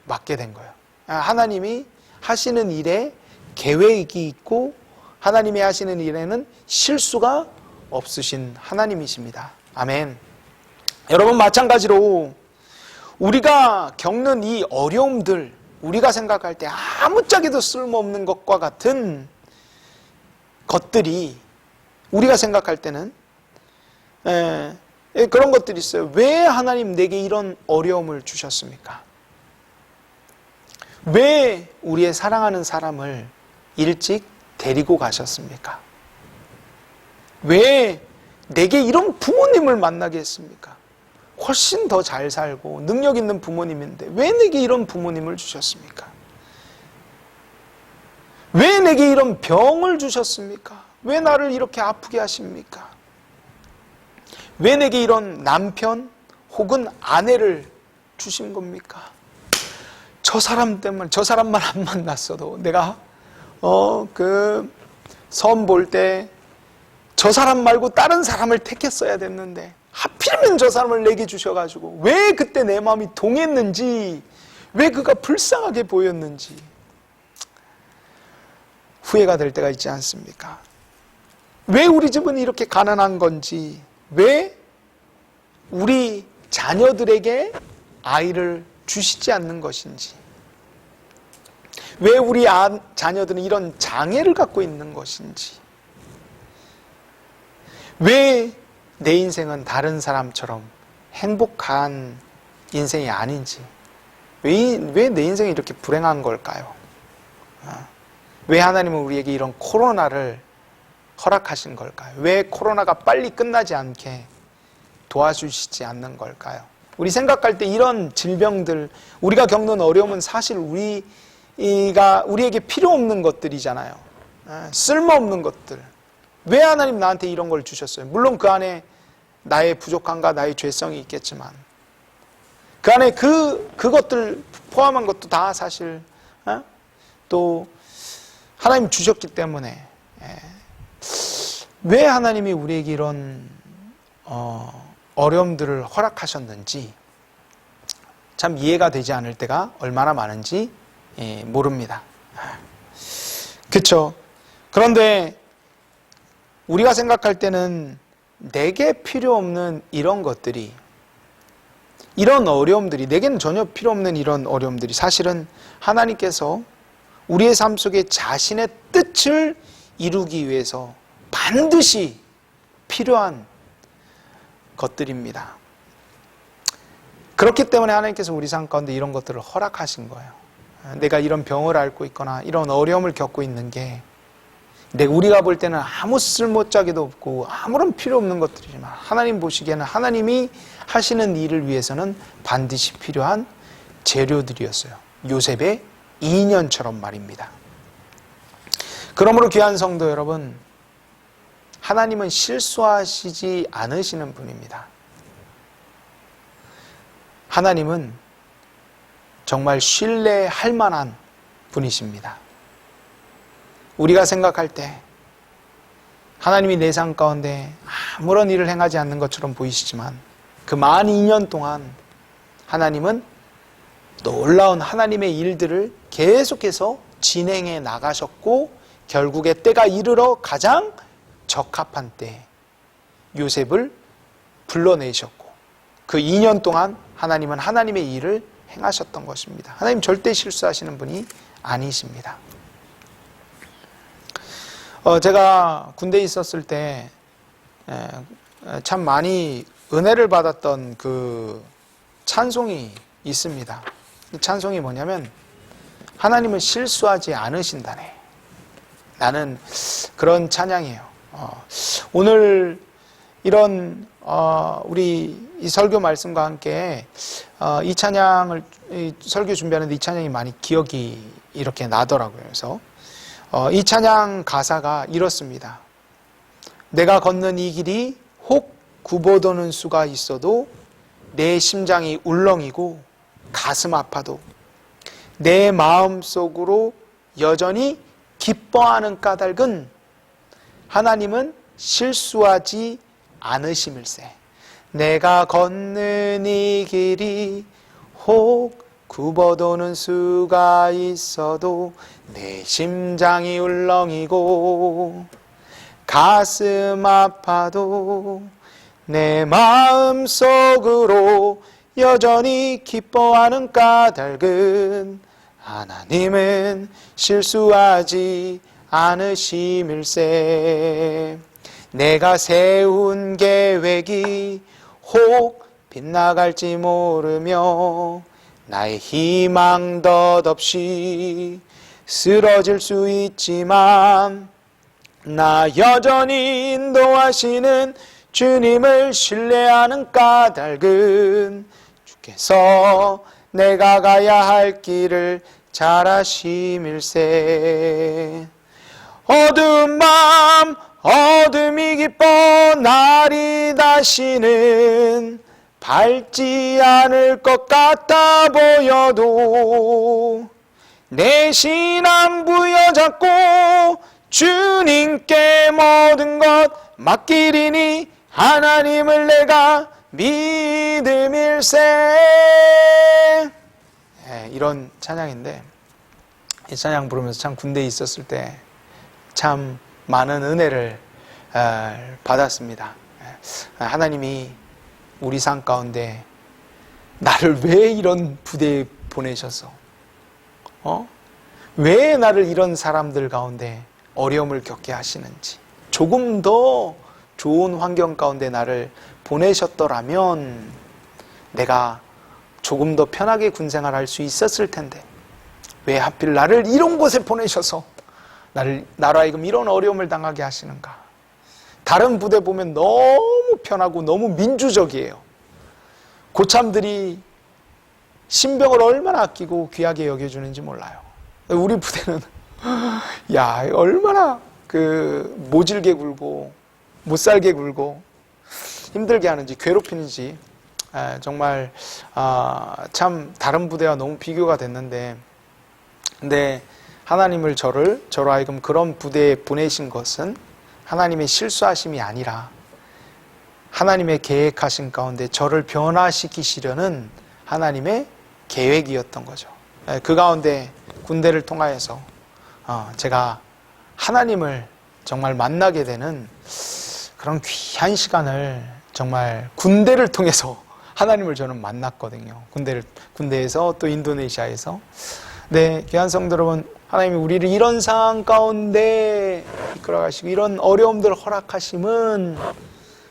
Speaker 1: 맞게 된 거예요. 하나님이 하시는 일에 계획이 있고 하나님이 하시는 일에는 실수가 없으신 하나님이십니다. 아멘. 여러분, 마찬가지로 우리가 겪는 이 어려움들, 우리가 생각할 때 아무짝에도 쓸모없는 것과 같은 것들이 우리가 생각할 때는 그런 것들이 있어요. 왜 하나님 내게 이런 어려움을 주셨습니까? 왜 우리의 사랑하는 사람을 일찍 데리고 가셨습니까? 왜 내게 이런 부모님을 만나게 했습니까? 훨씬 더 잘 살고 능력 있는 부모님인데 왜 내게 이런 부모님을 주셨습니까? 왜 내게 이런 병을 주셨습니까? 왜 나를 이렇게 아프게 하십니까? 왜 내게 이런 남편 혹은 아내를 주신 겁니까? 저 사람 때문에, 저 사람만 안 만났어도 내가 그 선 볼 때 저 사람 말고 다른 사람을 택했어야 됐는데 하필이면 저 사람을 내게 주셔가지고 왜 그때 내 마음이 동했는지, 왜 그가 불쌍하게 보였는지 후회가 될 때가 있지 않습니까? 왜 우리 집은 이렇게 가난한 건지, 왜 우리 자녀들에게 아이를 주시지 않는 것인지, 왜 우리 자녀들은 이런 장애를 갖고 있는 것인지, 왜 내 인생은 다른 사람처럼 행복한 인생이 아닌지, 왜 내 인생이 이렇게 불행한 걸까요? 왜 하나님은 우리에게 이런 코로나를 허락하신 걸까요? 왜 코로나가 빨리 끝나지 않게 도와주시지 않는 걸까요? 우리 생각할 때 이런 질병들, 우리가 겪는 어려움은 사실 우리에게 필요 없는 것들이잖아요. 쓸모없는 것들. 왜 하나님 나한테 이런 걸 주셨어요? 물론 그 안에 나의 부족함과 나의 죄성이 있겠지만, 그 안에 그것들 포함한 것도 다 사실 또 하나님 주셨기 때문에, 왜 하나님이 우리에게 이런 어려움들을 허락하셨는지 참 이해가 되지 않을 때가 얼마나 많은지 모릅니다. 그렇죠? 그런데 우리가 생각할 때는 내게 필요 없는 이런 것들이, 이런 어려움들이, 내게는 전혀 필요 없는 이런 어려움들이 사실은 하나님께서 우리의 삶 속에 자신의 뜻을 이루기 위해서 반드시 필요한 것들입니다. 그렇기 때문에 하나님께서 우리 삶 가운데 이런 것들을 허락하신 거예요. 내가 이런 병을 앓고 있거나 이런 어려움을 겪고 있는 게 우리가 볼 때는 아무 쓸모짝에도 없고 아무런 필요 없는 것들이지만, 하나님 보시기에는 하나님이 하시는 일을 위해서는 반드시 필요한 재료들이었어요. 요셉의 인연처럼 말입니다. 그러므로 귀한 성도 여러분, 하나님은 실수하시지 않으시는 분입니다. 하나님은 정말 신뢰할 만한 분이십니다. 우리가 생각할 때 하나님이 내 삶 가운데 아무런 일을 행하지 않는 것처럼 보이시지만, 그 만 2년 동안 하나님은 놀라운 하나님의 일들을 계속해서 진행해 나가셨고, 결국에 때가 이르러 가장 적합한 때에 요셉을 불러내셨고, 그 2년 동안 하나님은 하나님의 일을 행하셨던 것입니다. 하나님 절대 실수하시는 분이 아니십니다. 제가 군대에 있었을 때 참 많이 은혜를 받았던 그 찬송이 있습니다. 이 찬송이 뭐냐면, 하나님은 실수하지 않으신다네. 나는 그런 찬양이에요. 오늘 이런 우리 이 설교 말씀과 함께 이 찬양을, 설교 준비하는데 이 찬양이 많이 기억이 이렇게 나더라고요. 그래서 이 찬양 가사가 이렇습니다. 내가 걷는 이 길이 혹 굽어도는 수가 있어도 내 심장이 울렁이고 가슴 아파도 내 마음속으로 여전히 기뻐하는 까닭은 하나님은 실수하지 않으심일세. 내가 걷는 이 길이 혹 굽어도는 수가 있어도 내 심장이 울렁이고 가슴 아파도 내 마음속으로 여전히 기뻐하는 까닭은 하나님은 실수하지 않으심일세. 내가 세운 계획이 혹 빗나갈지 모르며 나의 희망 덧없이 쓰러질 수 있지만, 나 여전히 인도하시는 주님을 신뢰하는 까닭은 주께서 내가 가야 할 길을 잘 아심일세. 어두운 밤 어둠이 깊어 날이 다시는 밝지 않을 것 같아 보여도 내 신앙 부여잡고 주님께 모든 것 맡기리니 하나님을 내가 믿음일세. 이런 찬양인데, 이 찬양 부르면서 참 군대에 있었을 때 참 많은 은혜를 받았습니다. 하나님이 우리 삶 가운데 나를 왜 이런 부대에 보내셔서 왜 나를 이런 사람들 가운데 어려움을 겪게 하시는지, 조금 더 좋은 환경 가운데 나를 보내셨더라면 내가 조금 더 편하게 군생활 할 수 있었을 텐데 왜 하필 나를 이런 곳에 보내셔서 나로 하여금 이런 어려움을 당하게 하시는가. 다른 부대 보면 너무 편하고 너무 민주적이에요. 고참들이 신병을 얼마나 아끼고 귀하게 여겨주는지 몰라요. 우리 부대는 야, 얼마나 모질게 굴고 못살게 굴고 힘들게 하는지, 괴롭히는지 정말 참 다른 부대와 너무 비교가 됐는데, 근데 하나님을 저로 하여금 그런 부대에 보내신 것은 하나님의 실수하심이 아니라 하나님의 계획하신 가운데 저를 변화시키시려는 하나님의 계획이었던 거죠. 그 가운데 군대를 통하여서 제가 하나님을 정말 만나게 되는 그런 귀한 시간을 정말 군대를 통해서 하나님을 저는 만났거든요. 군대에서 또 인도네시아에서. 네, 귀한 성도 여러분, 하나님이 우리를 이런 상황 가운데 이끌어가시고 이런 어려움들을 허락하심은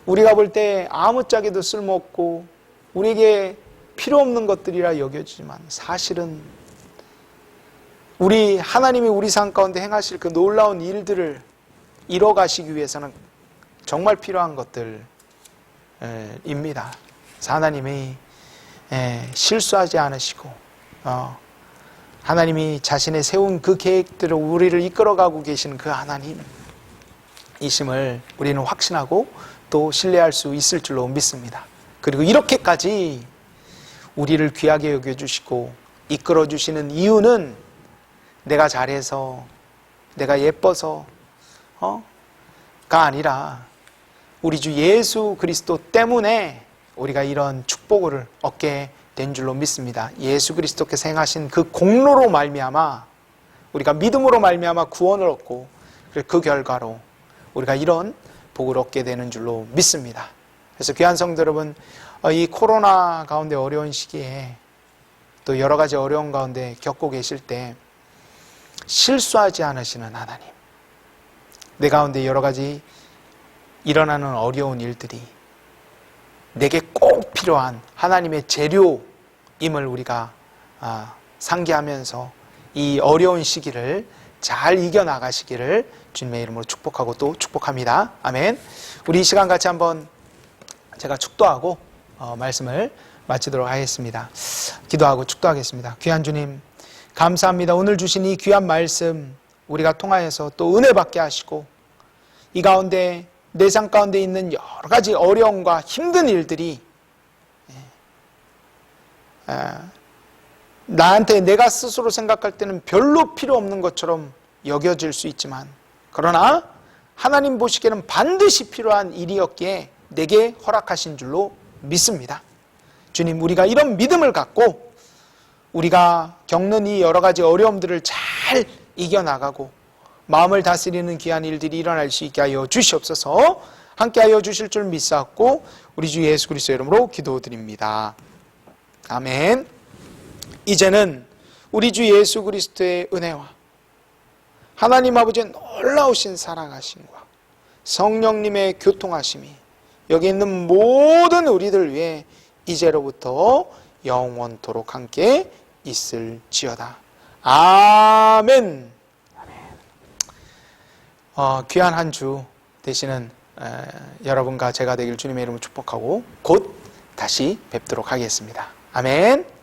Speaker 1: 우리가 볼 때 아무짝에도 쓸모없고 우리에게 필요 없는 것들이라 여겨지지만, 사실은 하나님이 우리 삶 가운데 행하실 그 놀라운 일들을 이뤄가시기 위해서는 정말 필요한 것들입니다. 그래서 하나님이 실수하지 않으시고 하나님이 자신의 세운 그 계획들을 우리를 이끌어가고 계시는 그 하나님이심을 우리는 확신하고 또 신뢰할 수 있을 줄로 믿습니다. 그리고 이렇게까지 우리를 귀하게 여겨주시고 이끌어주시는 이유는 내가 잘해서, 내가 예뻐서 가 아니라 우리 주 예수 그리스도 때문에 우리가 이런 축복을 얻게 된 줄로 믿습니다. 예수 그리스도께서 행하신 그 공로로 말미암아 우리가 믿음으로 말미암아 구원을 얻고, 그 결과로 우리가 이런 복을 얻게 되는 줄로 믿습니다. 그래서 귀한 성도 여러분, 이 코로나 가운데 어려운 시기에 또 여러 가지 어려운 가운데 겪고 계실 때 실수하지 않으시는 하나님, 내 가운데 여러 가지 일어나는 어려운 일들이 내게 꼭 필요한 하나님의 재료임을 우리가 상기하면서 이 어려운 시기를 잘 이겨나가시기를 주님의 이름으로 축복하고 또 축복합니다. 아멘. 우리 이 시간 같이 한번 제가 축도하고 말씀을 마치도록 하겠습니다. 기도하고 축도하겠습니다. 귀한 주님, 감사합니다. 오늘 주신 이 귀한 말씀 우리가 통하여서 또 은혜 받게 하시고, 이 가운데 내 삶 가운데 있는 여러 가지 어려움과 힘든 일들이 나한테 내가 스스로 생각할 때는 별로 필요 없는 것처럼 여겨질 수 있지만, 그러나 하나님 보시기에는 반드시 필요한 일이었기에 내게 허락하신 줄로 믿습니다. 주님, 우리가 이런 믿음을 갖고 우리가 겪는 이 여러 가지 어려움들을 잘 이겨나가고 마음을 다스리는 귀한 일들이 일어날 수 있게 하여 주시옵소서. 함께 하여 주실 줄 믿사옵고 우리 주 예수 그리스도 이름으로 기도드립니다. 아멘. 이제는 우리 주 예수 그리스도의 은혜와 하나님 아버지의 놀라우신 사랑하심과 성령님의 교통하심이 여기 있는 모든 우리들 위해 이제로부터 영원토록 함께 있을지어다. 아멘. 귀한 한 주 되시는 여러분과 제가 되길 주님의 이름으로 축복하고 곧 다시 뵙도록 하겠습니다. 아멘.